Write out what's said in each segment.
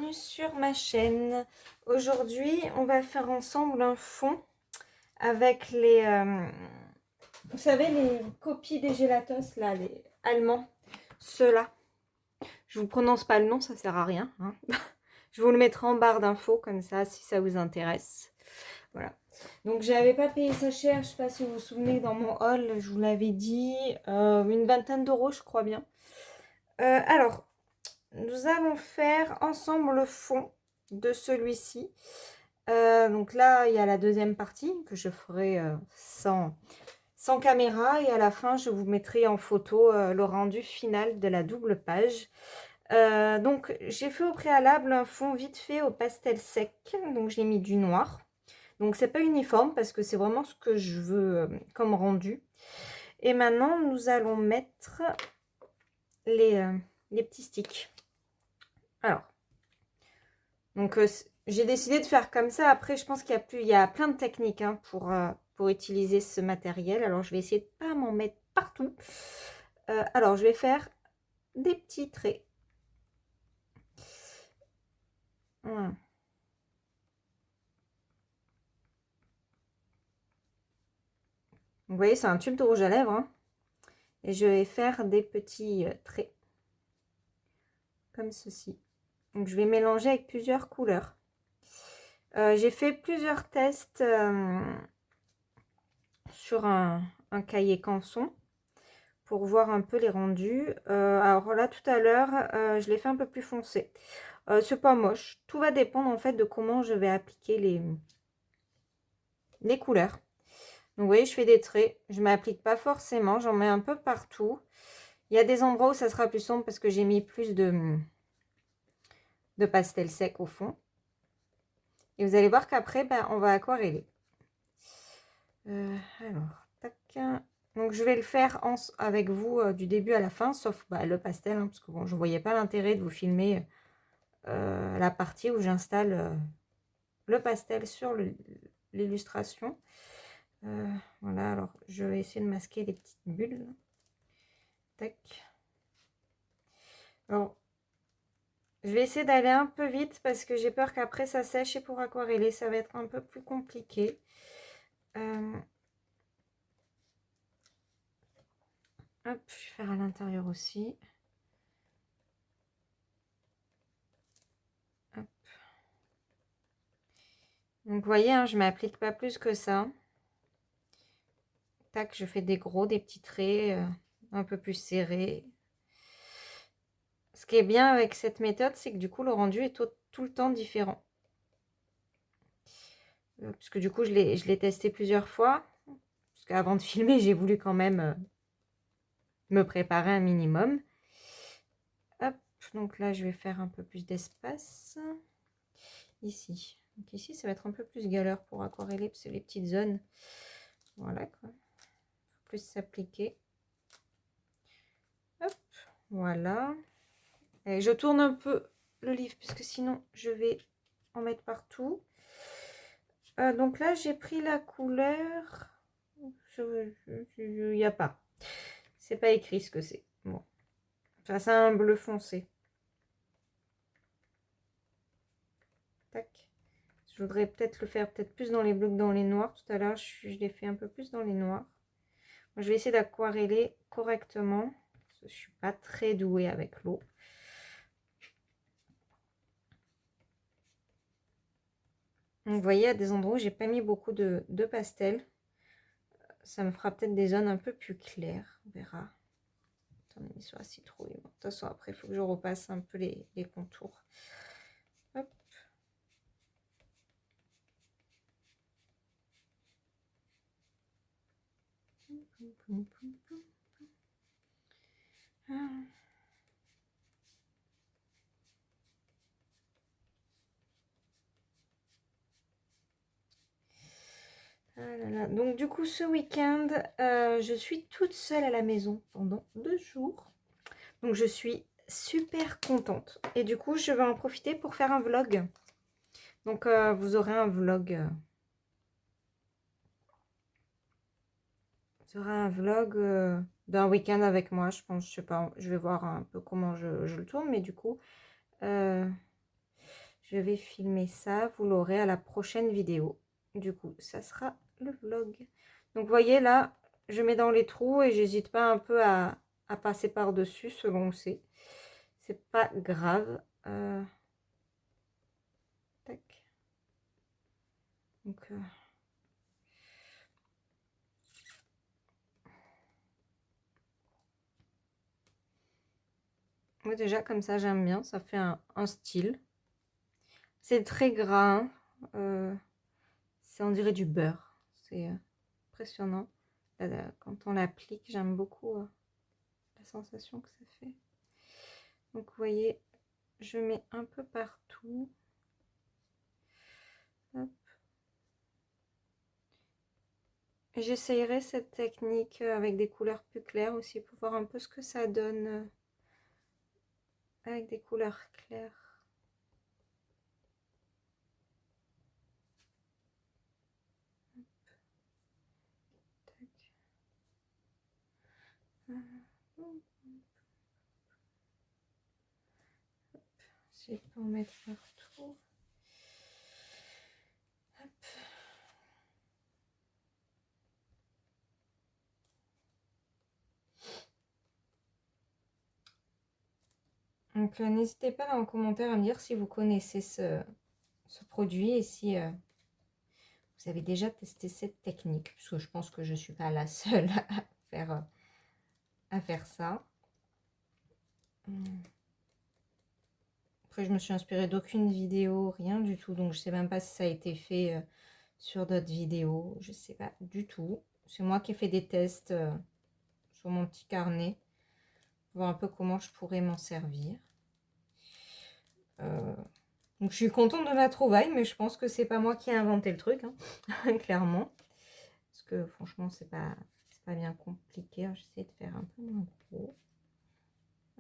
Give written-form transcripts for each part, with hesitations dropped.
bienvenue sur ma chaîne. Aujourd'hui, on va faire ensemble un fond avec vous savez, les copies des Gelatos, là, les allemands, ceux-là. Je vous prononce pas le nom, ça sert à rien, hein. Je vous le mettrai en barre d'infos, comme ça, si ça vous intéresse. Voilà. Donc, j'avais pas payé ça cher, je sais pas si vous vous souvenez, dans mon haul, je vous l'avais dit, une vingtaine d'euros, je crois bien. Alors, nous allons faire ensemble le fond de celui-ci. Donc là, il y a la deuxième partie que je ferai sans caméra. Et à la fin, je vous mettrai en photo le rendu final de la double page. Donc, j'ai fait au préalable un fond vite fait au pastel sec. Donc, j'ai mis du noir. Donc, c'est pas uniforme parce que c'est vraiment ce que je veux comme rendu. Et maintenant, nous allons mettre les petits sticks. Alors, donc, j'ai décidé de faire comme ça. Après, je pense il y a plein de techniques hein, pour utiliser ce matériel. Alors, je vais essayer de ne pas m'en mettre partout. Alors, je vais faire des petits traits. Voilà. Vous voyez, c'est un tube de rouge à lèvres. Hein, et je vais faire des petits traits. Comme ceci. Donc, je vais mélanger avec plusieurs couleurs. J'ai fait plusieurs tests sur un cahier canson pour voir un peu les rendus. Alors là, tout à l'heure, je l'ai fait un peu plus foncé. C'est pas moche. Tout va dépendre en fait de comment je vais appliquer les couleurs. Donc, vous voyez, je fais des traits. Je ne m'applique pas forcément. J'en mets un peu partout. Il y a des endroits où ça sera plus sombre parce que j'ai mis plus de pastel sec au fond. Et vous allez voir qu'après, ben, on va aquareller. Alors, tac. Donc, je vais le faire avec vous du début à la fin, sauf bah, le pastel, hein, parce que bon, je ne voyais pas l'intérêt de vous filmer la partie où j'installe le pastel sur l'illustration. Voilà, alors je vais essayer de masquer les petites bulles. Tac. Alors, je vais essayer d'aller un peu vite parce que j'ai peur qu'après ça sèche et pour aquareller, ça va être un peu plus compliqué. Hop, je vais faire à l'intérieur aussi. Hop. Donc, vous voyez, hein, je ne m'applique pas plus que ça. Tac, je fais des petits traits un peu plus serrés. Ce qui est bien avec cette méthode, c'est que du coup, le rendu est tout le temps différent. Parce que du coup, je l'ai testé plusieurs fois. Parce qu'avant de filmer, j'ai voulu quand même me préparer un minimum. Hop, donc là, je vais faire un peu plus d'espace. Ici. Donc ici, ça va être un peu plus galère pour aquareller, parce que les petites zones. Voilà, quoi. Faut plus s'appliquer. Hop, voilà. Et je tourne un peu le livre, puisque sinon, je vais en mettre partout. Donc là, j'ai pris la couleur. Il n'y a pas. C'est pas écrit ce que c'est. Bon. Enfin, c'est un bleu foncé. Tac. Je voudrais peut-être le faire peut-être plus dans les bleus que dans les noirs. Tout à l'heure, je l'ai fait un peu plus dans les noirs. Moi, je vais essayer d'aquareller correctement. Parce que je suis pas très douée avec l'eau. Vous voyez, à des endroits où j'ai pas mis beaucoup de pastel. Ça me fera peut-être des zones un peu plus claires. On verra. J'en ai mis sur la citrouille. Bon, de toute façon, après, il faut que je repasse un peu les contours. Hop. Ah là là. Donc du coup, ce week-end, je suis toute seule à la maison pendant 2 jours. Donc je suis super contente. Et du coup, je vais en profiter pour faire un vlog. Donc vous aurez un vlog. Vous aurez un vlog d'un week-end avec moi, je pense. Je sais pas, je vais voir un peu comment je le tourne. Mais du coup, je vais filmer ça. Vous l'aurez à la prochaine vidéo. Du coup, ça sera le vlog. Donc, vous voyez là, je mets dans les trous et j'hésite pas un peu à passer par-dessus selon où c'est. C'est pas grave. Tac. Donc, moi déjà comme ça j'aime bien, ça fait un style. C'est très gras, hein. C'est on dirait du beurre. C'est impressionnant. Quand on l'applique, j'aime beaucoup la sensation que ça fait. Donc vous voyez, je mets un peu partout. J'essayerai cette technique avec des couleurs plus claires aussi pour voir un peu ce que ça donne avec des couleurs claires. Je peux en mettre partout. Hop. Donc n'hésitez pas là en commentaire à me dire si vous connaissez ce produit et si vous avez déjà testé cette technique. Parce que je pense que je ne suis pas la seule à faire ça. Après, je me suis inspirée d'aucune vidéo, rien du tout. Donc, je ne sais même pas si ça a été fait sur d'autres vidéos. Je ne sais pas du tout. C'est moi qui ai fait des tests sur mon petit carnet. Pour voir un peu comment je pourrais m'en servir. Donc, je suis contente de ma trouvaille, mais je pense que c'est pas moi qui ai inventé le truc, hein, clairement. Parce que franchement, c'est pas bien compliqué. J'essaie de faire un peu moins gros.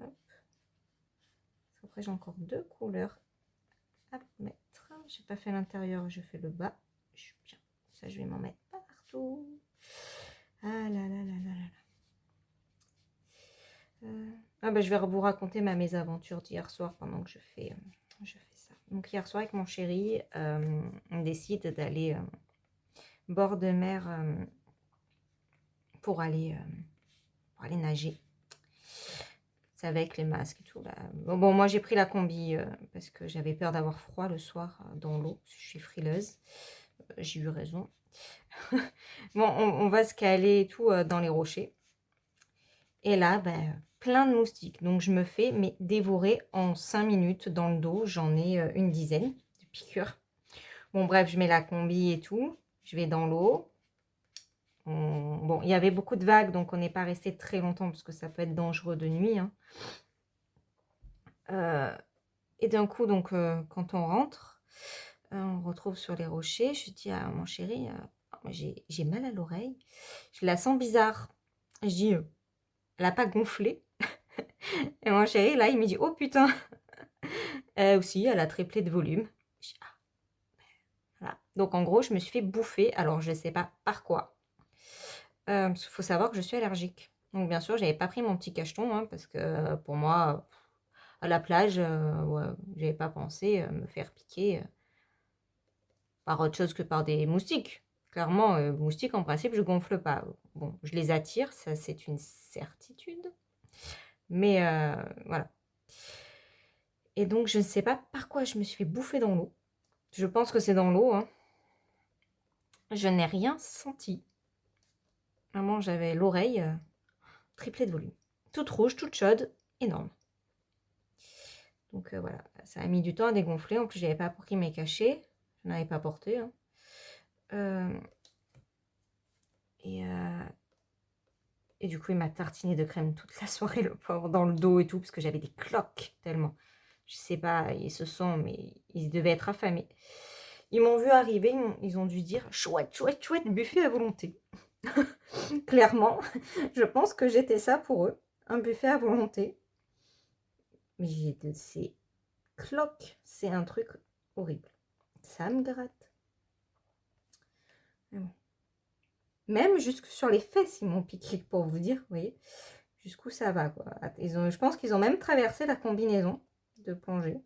Hop. Après, j'ai encore deux couleurs à mettre. J'ai pas fait l'intérieur, je fais le bas. Je suis bien. Ça, je vais m'en mettre partout. Ah là là là là là. Ah bah, je vais vous raconter ma mésaventure d'hier soir pendant que je fais ça. Donc hier soir avec mon chéri, on décide d'aller bord de mer pour aller nager. C'est avec les masques et tout. Là. Bon, moi j'ai pris la combi parce que j'avais peur d'avoir froid le soir dans l'eau. Je suis frileuse. J'ai eu raison. Bon, on va se caler et tout dans les rochers. Et là, ben, plein de moustiques. Donc je me fais dévorer en 5 minutes dans le dos. J'en ai une dizaine de piqûres. Bon, bref, je mets la combi et tout. Je vais dans l'eau. Bon, il y avait beaucoup de vagues, donc on n'est pas resté très longtemps parce que ça peut être dangereux de nuit. Hein. Et d'un coup, donc, quand on rentre, on retrouve sur les rochers. Je dis à mon chéri, j'ai mal à l'oreille. Je la sens bizarre. Je dis, elle n'a pas gonflé. Et mon chéri, là, il me dit, oh putain. Elle aussi, elle a triplé de volume. Je dis, ah. Voilà. Donc, en gros, je me suis fait bouffer. Alors, je ne sais pas par quoi. Parce qu'il faut savoir que je suis allergique. Donc, bien sûr, je n'avais pas pris mon petit cacheton. Hein, parce que pour moi, à la plage, ouais, je n'avais pas pensé me faire piquer par autre chose que par des moustiques. Clairement, moustiques, en principe, je gonfle pas. Bon, je les attire, ça, c'est une certitude. Mais voilà. Et donc, je ne sais pas par quoi je me suis fait bouffer dans l'eau. Je pense que c'est dans l'eau. Hein. Je n'ai rien senti. Vraiment, j'avais l'oreille triplée de volume. Toute rouge, toute chaude, énorme. Donc voilà, ça a mis du temps à dégonfler. En plus, je n'avais pas pris mes cachets. Je n'avais pas porté. Hein. Et du coup, il m'a tartiné de crème toute la soirée, le pauvre, dans le dos et tout, parce que j'avais des cloques tellement. Je sais pas, ils se sont, mais ils devaient être affamés. Ils m'ont vu arriver, ils ont dû dire chouette, chouette, chouette, buffet à volonté. Clairement, je pense que j'étais ça pour eux, un buffet à volonté. Mais j'ai de ces cloques, c'est un truc horrible. Ça me gratte. Même jusque sur les fesses, ils m'ont piqué, pour vous dire, vous voyez, jusqu'où ça va, quoi. Je pense qu'ils ont même traversé la combinaison de plongée.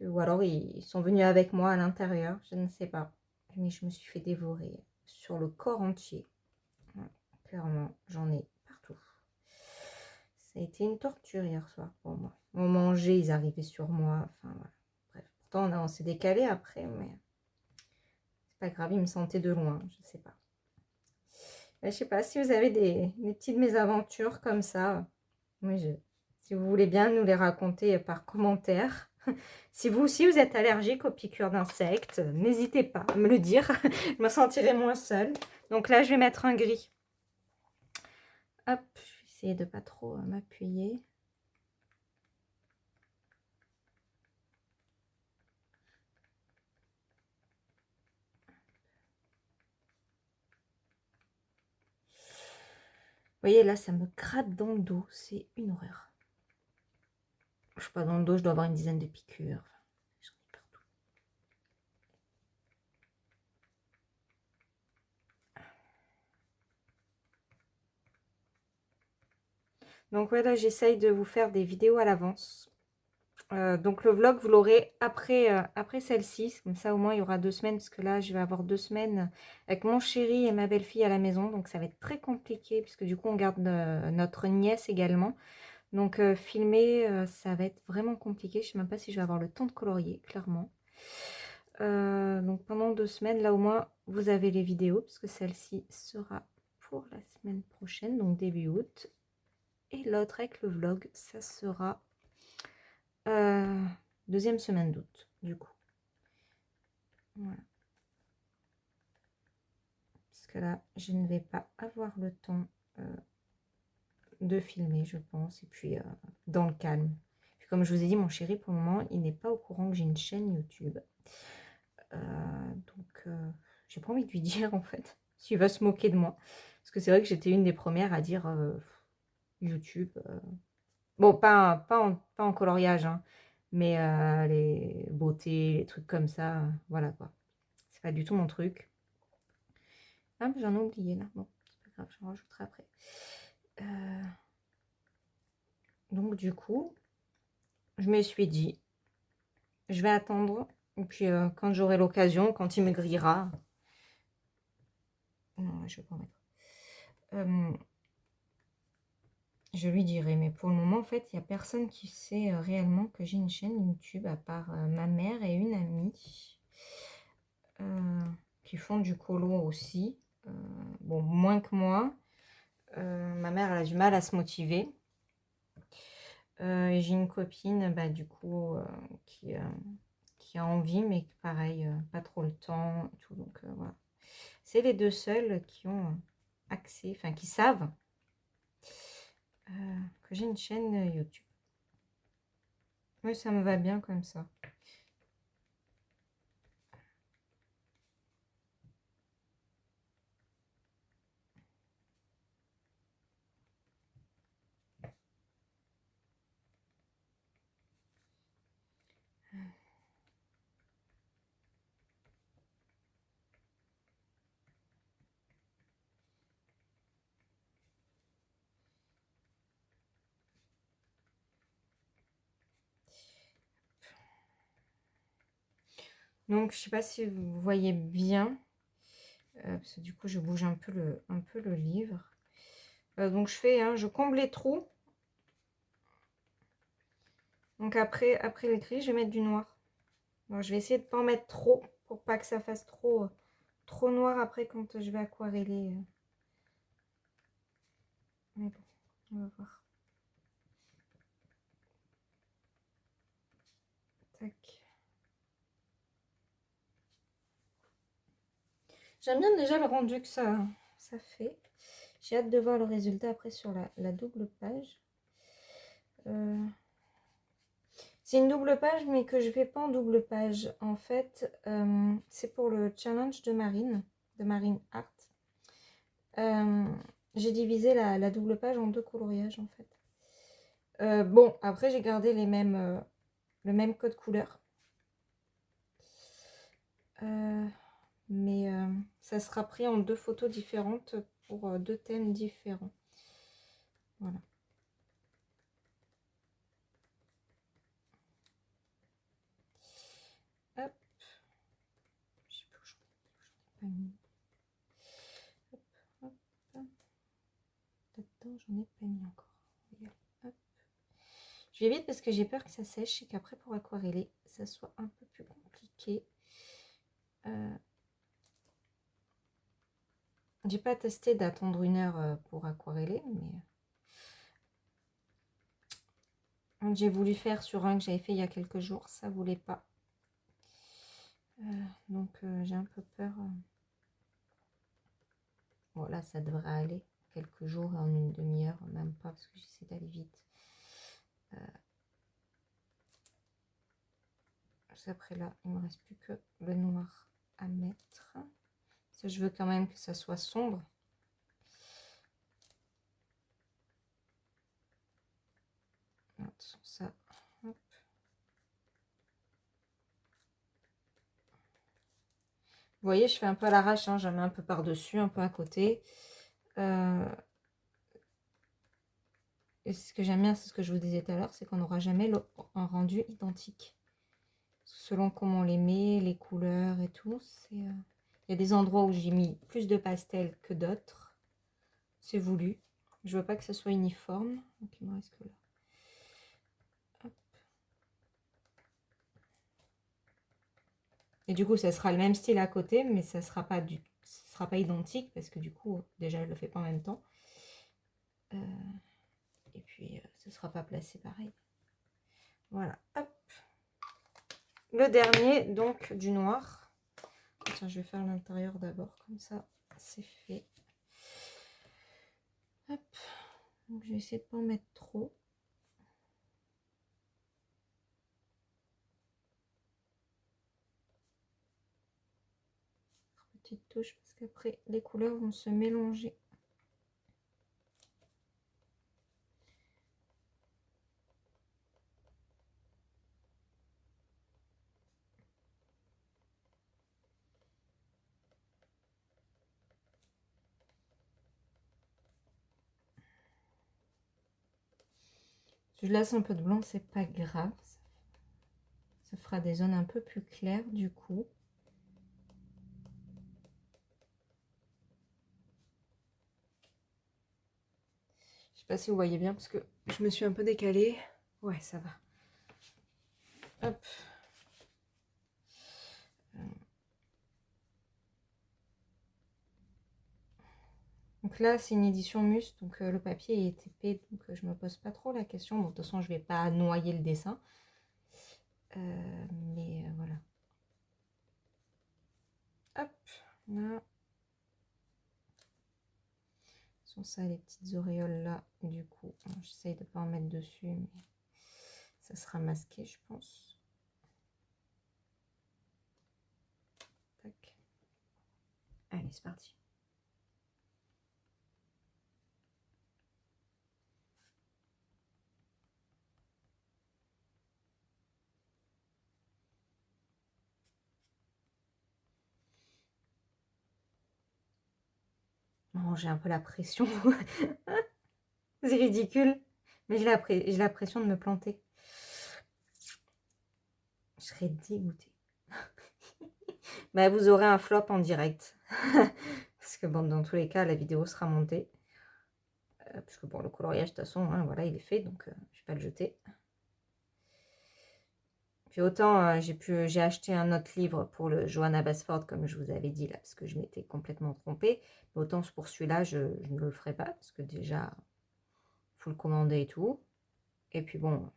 ou alors ils sont venus avec moi à l'intérieur, je ne sais pas. Mais je me suis fait dévorer sur le corps entier. Ouais, clairement, j'en ai partout. Ça a été une torture hier soir pour moi. On mangeait, ils arrivaient sur moi. Enfin, voilà. Bref, pourtant, on s'est décalé après, mais c'est pas grave, ils me sentaient de loin, je sais pas. Je sais pas si vous avez des petites mésaventures comme ça. Oui, si vous voulez bien nous les raconter par commentaire. Si vous aussi vous êtes allergique aux piqûres d'insectes, n'hésitez pas à me le dire. Je me sentirai moins seule. Donc là, je vais mettre un gris. Hop, je vais essayer de pas trop m'appuyer. Vous voyez, là, ça me gratte dans le dos. C'est une horreur. Je sais pas, dans le dos, je dois avoir une dizaine de piqûres. J'en ai partout. Donc ouais, là, j'essaye de vous faire des vidéos à l'avance. Donc le vlog, vous l'aurez après celle-ci. Comme ça, au moins, il y aura 2 semaines. Parce que là, je vais avoir 2 semaines avec mon chéri et ma belle-fille à la maison. Donc ça va être très compliqué. Puisque du coup, on garde notre nièce également. Donc filmer, ça va être vraiment compliqué. Je ne sais même pas si je vais avoir le temps de colorier, clairement. Donc pendant 2 semaines, là au moins, vous avez les vidéos. Parce que celle-ci sera pour la semaine prochaine. Donc début août. Et l'autre avec le vlog, ça sera... deuxième semaine d'août, du coup. Voilà. Parce que là, je ne vais pas avoir le temps de filmer, je pense. Et puis, dans le calme. Puis, comme je vous ai dit, mon chéri, pour le moment, il n'est pas au courant que j'ai une chaîne YouTube. Donc, j'ai pas envie de lui dire, en fait, s'il va se moquer de moi. Parce que c'est vrai que j'étais une des premières à dire YouTube. Bon, pas en coloriage, hein, mais les beautés, les trucs comme ça, voilà quoi. C'est pas du tout mon truc. Ah, mais j'en ai oublié là. Bon, c'est pas grave, j'en rajouterai après. Donc du coup, je me suis dit, je vais attendre. Et puis quand j'aurai l'occasion, quand il me grillera. Non, je vais pas en mettre. Je lui dirai, mais pour le moment, en fait, il n'y a personne qui sait réellement que j'ai une chaîne YouTube, à part ma mère et une amie qui font du colo aussi. Bon, moins que moi. Ma mère, elle a du mal à se motiver. Et j'ai une copine, bah, du coup, qui a envie, mais pareil, pas trop le temps. Et tout, donc voilà. C'est les 2 seuls qui ont accès, enfin qui savent que j'ai une chaîne YouTube. Oui, ça me va bien comme ça. Donc, je sais pas si vous voyez bien, parce que du coup, je bouge un peu le livre. Donc, je comble les trous. Donc, après les gris, je vais mettre du noir. Donc, je vais essayer de ne pas en mettre trop, pour pas que ça fasse trop noir après quand je vais aquareller. Mais bon, on va voir. Tac. J'aime bien déjà le rendu que ça fait. J'ai hâte de voir le résultat après sur la double page. C'est une double page, mais que je ne fais pas en double page. En fait, c'est pour le challenge de Marine Art. J'ai divisé la double page en 2 coloriages, en fait. Bon, après, j'ai gardé le même code couleur. Mais ça sera pris en 2 photos différentes pour 2 thèmes différents. Voilà. j'en ai pas mis encore. Hop. Je vais vite parce que j'ai peur que ça sèche et qu'après pour aquareller, ça soit un peu plus compliqué. J'ai pas testé d'attendre 1 heure pour aquareller, mais j'ai voulu faire sur un que j'avais fait il y a quelques jours, ça voulait pas. Donc j'ai un peu peur. Bon là ça devrait aller quelques jours en 1/2 heure, même pas parce que j'essaie d'aller vite. Après là il me reste plus que le noir à mettre. Parce que je veux quand même que ça soit sombre. Attention ça. Hop. Vous voyez, je fais un peu à l'arrache, hein, j'en mets un peu par-dessus, un peu à côté. Et ce que j'aime bien, c'est ce que je vous disais tout à l'heure, c'est qu'on n'aura jamais un rendu identique. Selon comment on les met, les couleurs et tout. Il y a des endroits où j'ai mis plus de pastel que d'autres. C'est voulu. Je veux pas que ce soit uniforme. Donc il me reste que là. Hop. Et du coup, ça sera le même style à côté, mais ça sera pas identique parce que du coup, déjà, je le fais pas en même temps. Et puis, ce sera pas placé pareil. Voilà. Hop. Le dernier, donc, du noir. Tiens, je vais faire l'intérieur d'abord, comme ça, c'est fait. Hop. Donc, je vais essayer de pas en mettre trop. Petite touche, parce qu'après, les couleurs vont se mélanger. Je laisse un peu de blanc, c'est pas grave. Ça fera des zones un peu plus claires du coup. Je sais pas si vous voyez bien parce que je me suis un peu décalée. Ouais, ça va. Hop. Donc là, c'est une édition Must, donc le papier est épais, donc je me pose pas trop la question. Bon, de toute façon, je vais pas noyer le dessin. Mais voilà. Hop, là. Sont ça les petites auréoles là, du coup. J'essaye de pas en mettre dessus, mais ça sera masqué, je pense. Tac. Allez, c'est parti. Oh, j'ai un peu la pression. C'est ridicule. Mais j'ai la pression de me planter. Je serais dégoûtée. Bah, vous aurez un flop en direct. Parce que bon, dans tous les cas, la vidéo sera montée. Parce que bon, le coloriage, de toute façon, hein, voilà, il est fait. Donc, je ne vais pas le jeter. Puis autant, j'ai acheté un autre livre pour le Johanna Basford, comme je vous avais dit là, parce que je m'étais complètement trompée. Mais autant pour celui-là, je ne le ferai pas, parce que déjà, il faut le commander et tout. Et puis bon,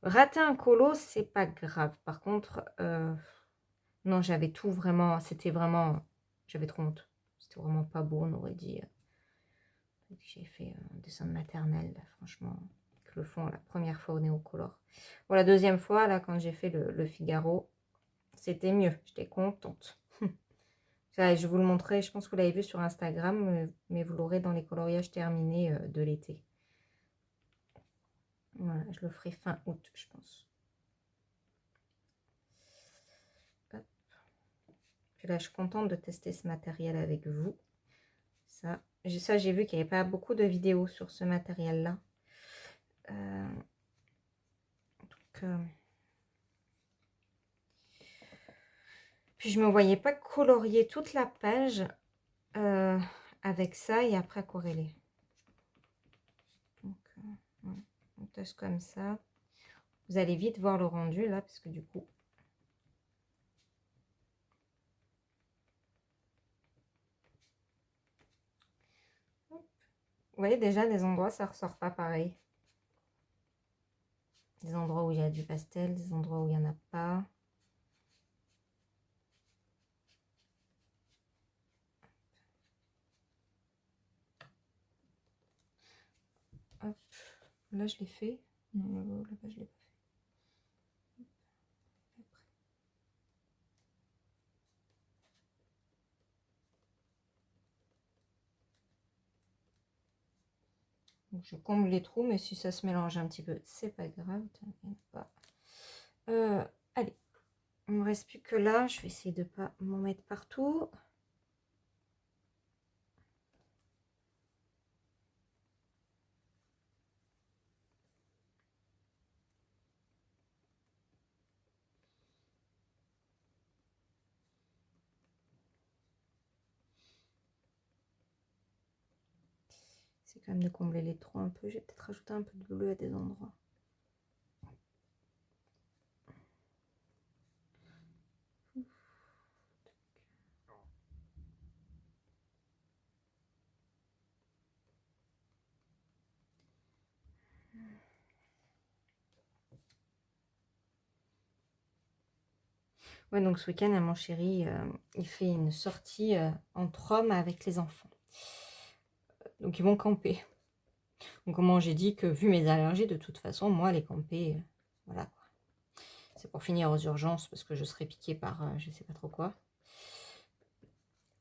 rater un colo, c'est pas grave. Par contre, non, j'avais tout vraiment, c'était vraiment, j'avais trop honte. C'était vraiment pas beau, on aurait dit. J'ai fait un dessin de maternelle, là, franchement. Le fond la première fois au néocolor. Bon, la deuxième fois, là, quand j'ai fait le Figaro, c'était mieux. J'étais contente. Ça, je vous le montrerai, je pense que vous l'avez vu sur Instagram, mais vous l'aurez dans les coloriages terminés de l'été. Voilà, je le ferai fin août, je pense. Hop. Puis là, je suis contente de tester ce matériel avec vous. Ça, j'ai vu qu'il n'y avait pas beaucoup de vidéos sur ce matériel-là. Puis je ne me voyais pas colorier toute la page avec ça et après aquareller. Donc, voilà. On tâche comme ça. Vous allez vite voir le rendu là, parce que du coup... Vous voyez déjà des endroits, ça ressort pas pareil. Des endroits où il y a du pastel, des endroits où il n'y en a pas. Hop. Là, je l'ai fait. Non, là-bas, je l'ai pas fait. Donc, je comble les trous, mais si ça se mélange un petit peu, c'est pas grave. T'inquiète pas. Allez, il me reste plus que là. Je vais essayer de pas m'en mettre partout. C'est quand même de combler les trous un peu. J'ai peut-être rajouté un peu de bleu à des endroits. Ouais, donc ce week-end, mon chéri, il fait une sortie entre hommes avec les enfants. Donc ils vont camper. Donc comment j'ai dit que vu mes allergies, de toute façon, moi, les camper, voilà quoi. C'est pour finir aux urgences parce que je serai piquée par je sais pas trop quoi.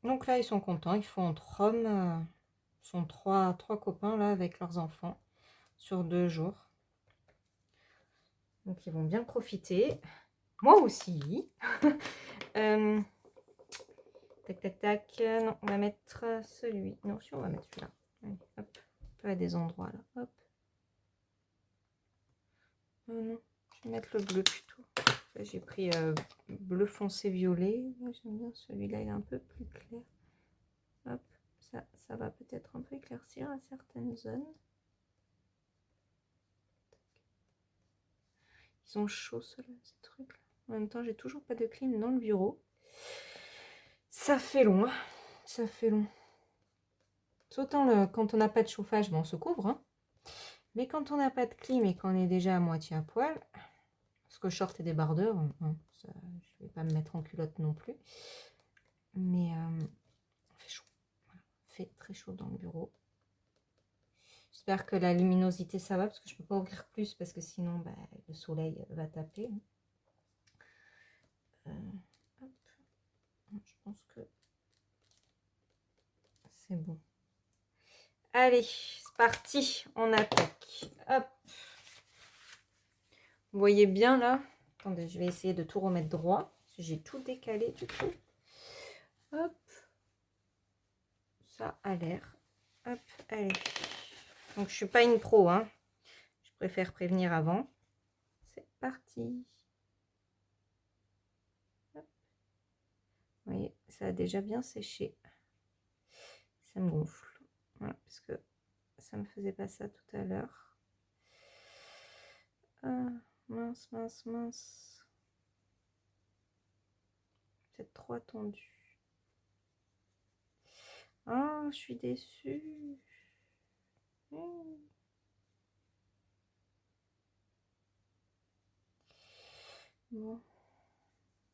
Donc là, ils sont contents. Ils font entre hommes. Ils sont trois copains là avec leurs enfants sur 2 jours. Donc ils vont bien profiter. Moi aussi. Tac, tac, tac. Non, on va mettre celui. Non, si on va mettre celui-là. Allez, hop. Un peu à des endroits là. Hop. Non, je vais mettre le bleu plutôt. J'ai pris bleu foncé violet. J'aime bien celui-là, il est un peu plus clair. Hop, ça va peut-être un peu éclaircir à certaines zones. Ils sont chauds ceux-là, ces trucs-là. En même temps, j'ai toujours pas de clim dans le bureau. Ça fait long, hein. Ça fait long. Autant quand on n'a pas de chauffage, bon, on se couvre. Hein. Mais quand on n'a pas de clim et qu'on est déjà à moitié à poil, parce que short et débardeur, hein, ça, je vais pas me mettre en culotte non plus. Mais il fait chaud. Voilà. Il fait très chaud dans le bureau. J'espère que la luminosité ça va parce que je peux pas ouvrir plus parce que sinon bah, le soleil va taper. Hop. Je pense que c'est bon. Allez, c'est parti, on attaque. Hop. Vous voyez bien là. Attendez, je vais essayer de tout remettre droit. J'ai tout décalé du coup. Hop. Ça a l'air. Hop, allez. Donc je suis pas une pro, hein. Je préfère prévenir avant. C'est parti. Hop. Vous voyez, ça a déjà bien séché. Ça me gonfle. Voilà, parce que ça me faisait pas ça tout à l'heure. Ah, mince, mince, mince. Peut-être trop attendu. Ah, je suis déçue. Bon,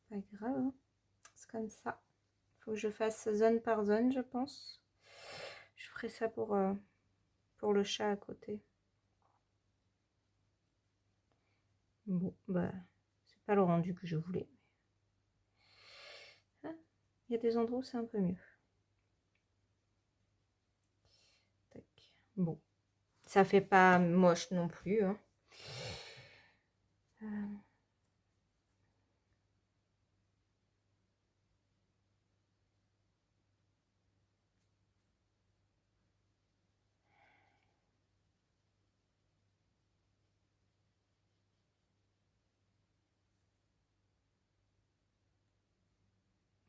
pas grave. Hein. C'est comme ça. Faut que je fasse zone par zone, je pense. Je ferai ça pour le chat à côté. Bon, bah, c'est pas le rendu que je voulais. Ah, il y a des endroits où c'est un peu mieux. Tac. Bon, ça fait pas moche non plus. Hein.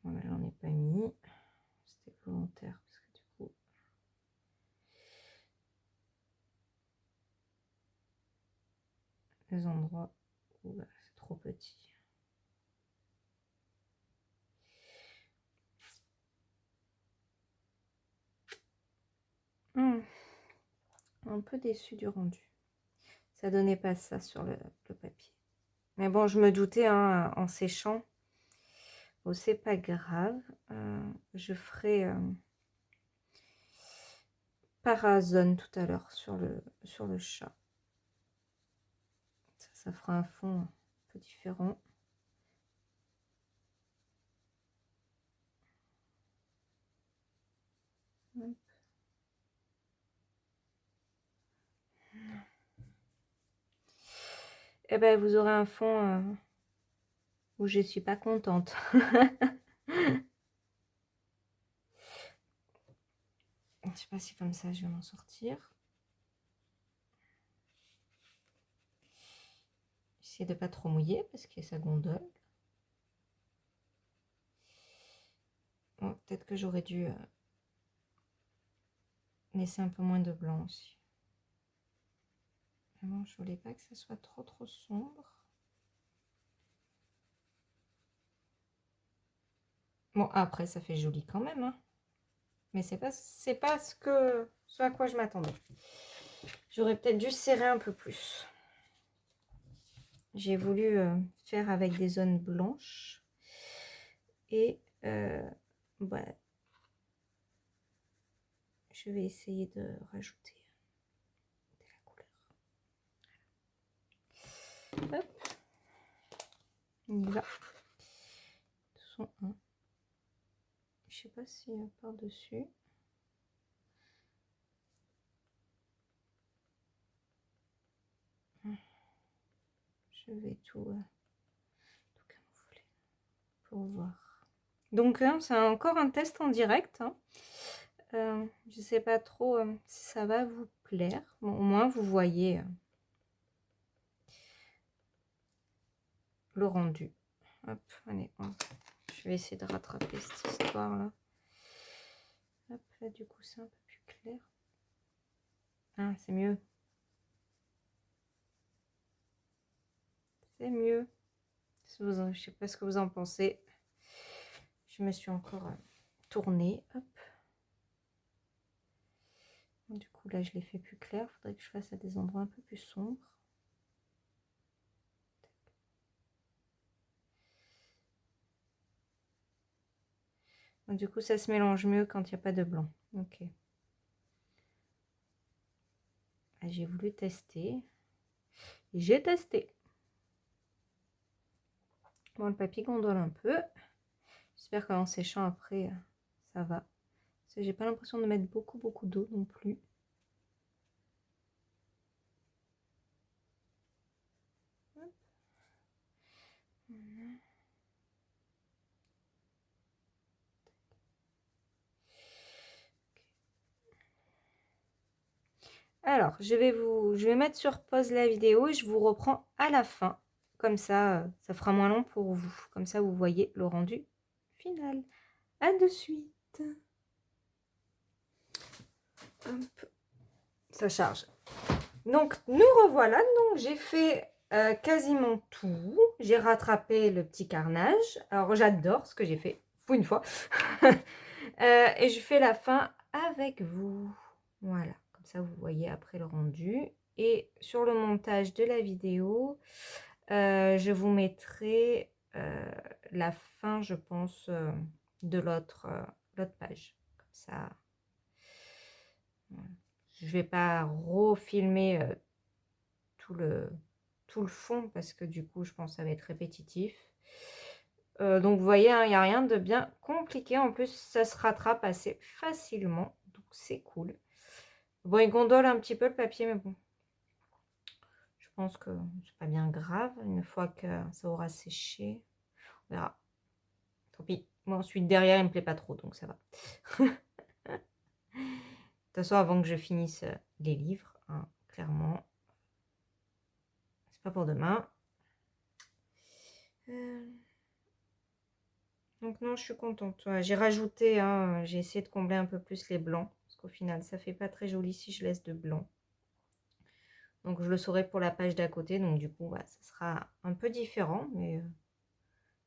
Voilà, j'en ai pas mis. C'était volontaire parce que du coup, les endroits où c'est trop petit. Un peu déçue du rendu. Ça donnait pas ça sur le papier. Mais bon, je me doutais hein, en séchant. Bon, c'est pas grave. Je ferai Parazone tout à l'heure sur le chat. Ça fera un fond un peu différent. Hop. Et ben vous aurez un fond où je suis pas contente. Je sais pas si comme ça je vais m'en sortir. J'essaie de pas trop mouiller parce qu'il y a sa gondole. Bon, peut-être que j'aurais dû laisser un peu moins de blanc aussi. Mais bon, je voulais pas que ça soit trop sombre. Bon, après ça fait joli quand même, hein. Mais c'est pas ce à quoi je m'attendais. J'aurais peut-être dû serrer un peu plus. J'ai voulu faire avec des zones blanches. Et bah, je vais essayer de rajouter de la couleur. Hop. On y va. Son 1. Je sais pas si par-dessus. Je vais tout camoufler pour voir. Donc c'est encore un test en direct. Hein. Je sais pas trop si ça va vous plaire. Bon, au moins vous voyez le rendu. Hop, allez, je vais essayer de rattraper cette histoire là. Hop, là du coup c'est un peu plus clair. Ah, c'est mieux. C'est mieux. Je sais pas ce que vous en pensez. Je me suis encore tournée. Hop. Du coup là je l'ai fait plus clair. Il faudrait que je fasse à des endroits un peu plus sombres. Du coup, ça se mélange mieux quand il n'y a pas de blanc. Ok. J'ai voulu tester. J'ai testé. Bon, le papier gondole un peu. J'espère qu'en séchant après, ça va. Parce que j'ai pas l'impression de mettre beaucoup d'eau non plus. Hop. Voilà. Alors, je vais mettre sur pause la vidéo et je vous reprends à la fin. Comme ça, ça fera moins long pour vous. Comme ça, vous voyez le rendu final. À de suite. Hop. Ça charge. Donc, nous revoilà. Donc, j'ai fait quasiment tout. J'ai rattrapé le petit carnage. Alors, j'adore ce que j'ai fait pour une fois. Et je fais la fin avec vous. Voilà. Comme ça, vous voyez après le rendu. Et sur le montage de la vidéo, je vous mettrai la fin, je pense, de l'autre page. Comme ça, je ne vais pas refilmer tout le fond parce que du coup, je pense que ça va être répétitif. Donc, vous voyez, il n'y a rien de bien compliqué. En plus, ça se rattrape assez facilement. Donc, c'est cool. Bon, il gondole un petit peu le papier, mais bon. Je pense que c'est pas bien grave. Une fois que ça aura séché, on verra. Tant pis. Moi, ensuite, derrière, il me plaît pas trop, donc ça va. De toute façon, avant que je finisse les livres, hein, clairement, c'est pas pour demain. Donc non, je suis contente. Ouais, j'ai rajouté, hein, j'ai essayé de combler un peu plus les blancs. Parce qu'au final, ça fait pas très joli si je laisse de blanc. Donc je le saurai pour la page d'à côté. Donc du coup, ça sera un peu différent, mais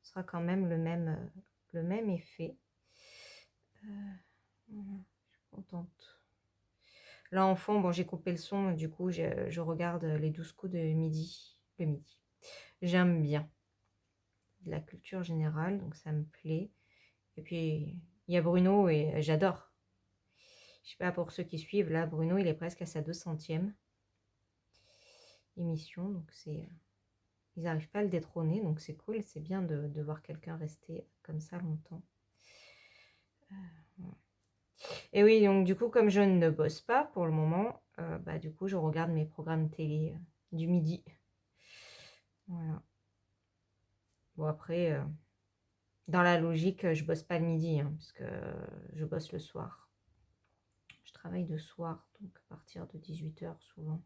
ce sera quand même le même effet. Voilà, je suis contente. Là en fond, bon, j'ai coupé le son, du coup je regarde les 12 coups de midi. Le midi. J'aime bien de la culture générale, donc ça me plaît. Et puis il y a Bruno et j'adore. Je sais pas, pour ceux qui suivent, là Bruno il est presque à sa 200e émission, donc c'est... Ils n'arrivent pas à le détrôner, donc c'est cool, c'est bien de voir quelqu'un rester comme ça longtemps. Voilà. Et oui, donc du coup, comme je ne bosse pas pour le moment, du coup, je regarde mes programmes télé du midi. Voilà. Bon, après, dans la logique, je bosse pas le midi, hein, parce que je bosse le soir. Je travaille de soir, donc à partir de 18 h souvent.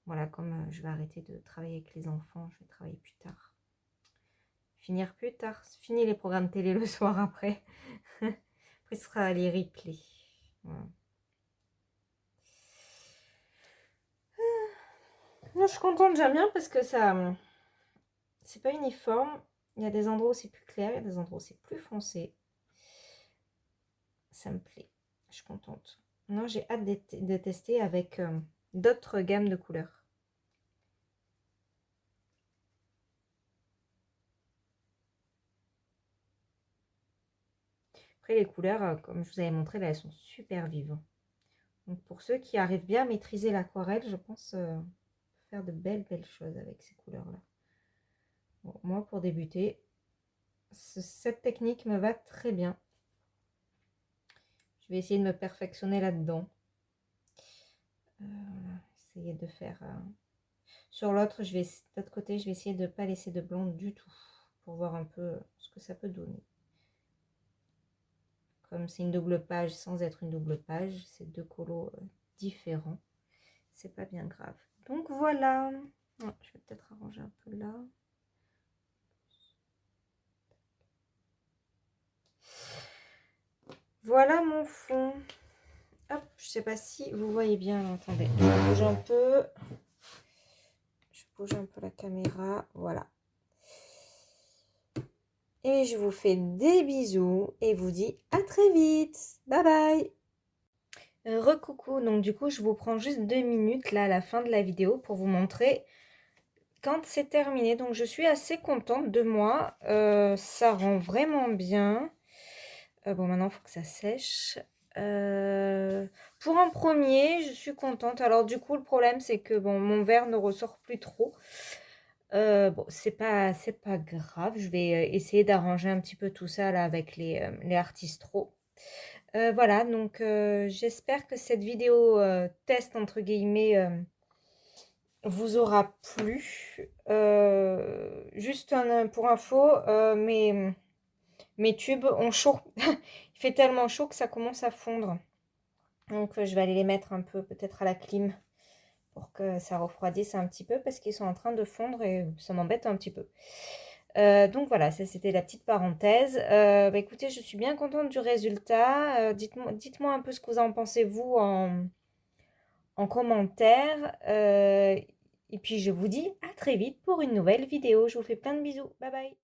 Voilà, comme je vais arrêter de travailler avec les enfants, je vais travailler plus tard. Finir plus tard. Fini les programmes télé le soir après. Après, ce sera les replays. Voilà. Je suis contente, j'aime bien parce que ça, c'est pas uniforme. Il y a des endroits où c'est plus clair, il y a des endroits où c'est plus foncé. Ça me plaît. Je suis contente. Non, j'ai hâte de tester avec d'autres gammes de couleurs. Après, les couleurs, comme je vous avais montré, là, elles sont super vives. Donc, pour ceux qui arrivent bien à maîtriser l'aquarelle, je pense faire de belles choses avec ces couleurs-là. Bon, moi, pour débuter, cette technique me va très bien. Je vais essayer de me perfectionner là-dedans. Essayer de faire... Sur l'autre, l'autre côté, je vais essayer de ne pas laisser de blanc du tout. Pour voir un peu ce que ça peut donner. Comme c'est une double page sans être une double page, c'est deux colos différents. C'est pas bien grave. Donc voilà. Oh, je vais peut-être arranger un peu là. Voilà mon fond. Hop, je sais pas si vous voyez bien. Attendez, je bouge un peu. Je bouge un peu la caméra. Voilà. Et je vous fais des bisous et vous dis à très vite. Bye bye. Recoucou, donc du coup je vous prends juste 2 minutes là à la fin de la vidéo pour vous montrer quand c'est terminé. Donc je suis assez contente de moi, ça rend vraiment bien. Bon, maintenant il faut que ça sèche. Pour un premier, je suis contente. Alors du coup le problème c'est que bon, mon verre ne ressort plus trop. Bon, c'est pas grave, je vais essayer d'arranger un petit peu tout ça là avec les artistros. Voilà, donc j'espère que cette vidéo test entre guillemets vous aura plu. Juste pour info, mes tubes ont chaud. Il fait tellement chaud que ça commence à fondre. Donc je vais aller les mettre un peu peut-être à la clim pour que ça refroidisse un petit peu parce qu'ils sont en train de fondre et ça m'embête un petit peu. Donc voilà, ça c'était la petite parenthèse. Écoutez, je suis bien contente du résultat. Dites-moi un peu ce que vous en pensez, vous, en commentaire. Et puis je vous dis à très vite pour une nouvelle vidéo. Je vous fais plein de bisous. Bye bye.